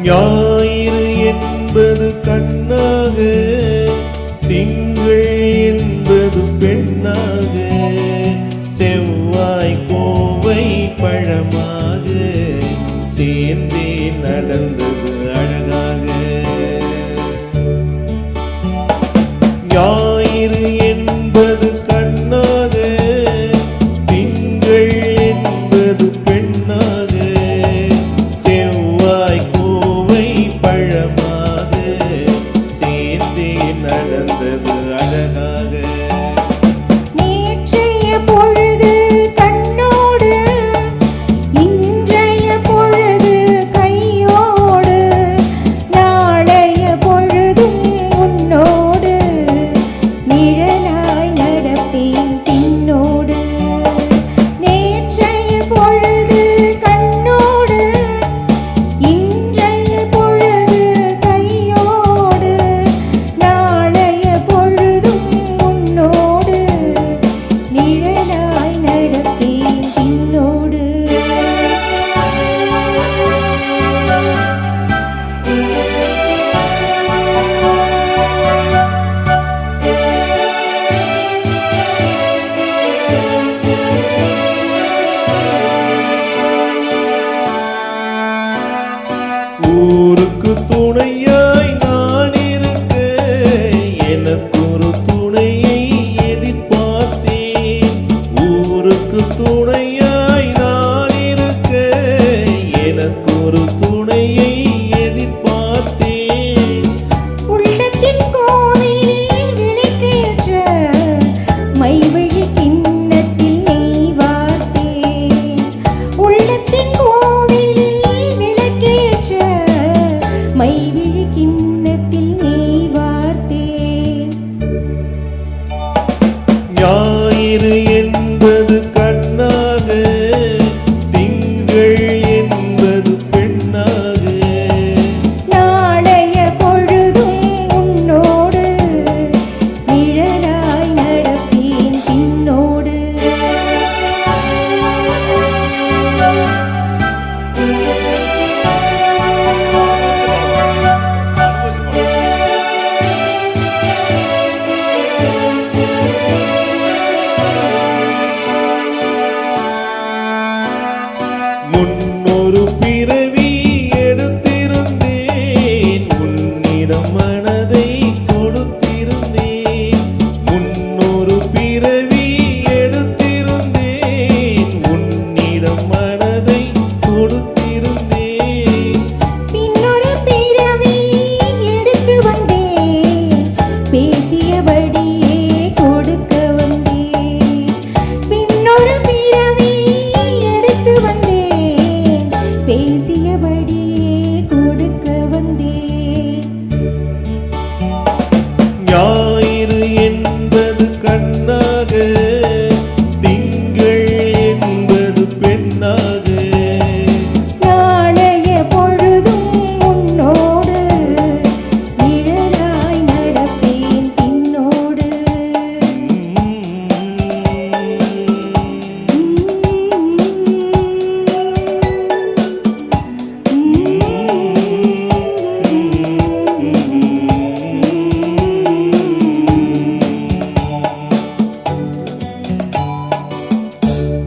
ஞாயிறு என்பது கண்ணாக, திங்கள் என்பது பெண்ணாக, செவ்வாய் கோவை பழமாக சேர்ந்தே நடந்தது அழகாக. ஞாயிறு என்பது கண்ணாக, திங்கள் என்பது பெண்ணாக, செவ்வாய் கோவை பழமாக சேர்ந்தே நடந்தது அழகாக. நேற்றைய பொழுது கண்ணோடு, இன்றைய பொழுது கையோடு, நாளைய பொழுதும் உன்னோடு, நிழலாய் நடப்பேன் பின்னோடு. நேற்றைய பொழுது கண்ணோடு, இன்றைய பொழுது கையோடு, நாளைய பொழுதும் உன்னோடு, நிழலாய் நடப்பேன் பின்னோடு. ஊருக்கு துணையாய் நான் இருக்க, எனக்கு ஒரு துணையை எதிர்பார்த்தேன். ஊருக்கு துணையாய் நான் இருக்க, எனக்கு ஒரு துணையை எதிர்பார்த்தேன். உள்ளத்தின் கோவிலில் விளக்கேற்ற மைவிழி கிண்ணத்தில் நெய் வார்த்தேன். உள்ளத்தின் கோவிலில் விளக்கேற்ற மைவிழி கிண்ணத்தில் நெய் வார்த்தேன். ஞாயிறு என்பது கண்ணாக, திங்கள் என்பது பெண்ணாக, நாளைய பொழுதும் உன்னோடு, நிழலாய் நடப்பேன் பின்னோடு. முன்னொரு பிறவி எடுத்திருந்தேன், உன்னிடம் மனதை கொடுத்திருந்தேன். முன்னொரு பிறவி எடுத்திருந்தேன், உன்னிடம் மனதை கொடுத்திருந்தேன். பின்னொரு பிறவி எடுத்து வந்தேன், பேசியபடியே கொடுக்க வந்தேன். பின்னொரு பிறவி எடுத்து வந்தேன், பேசியபடியே கொடுக்க வந்தேன். ஞாயிறு என்பது கண்ணாக,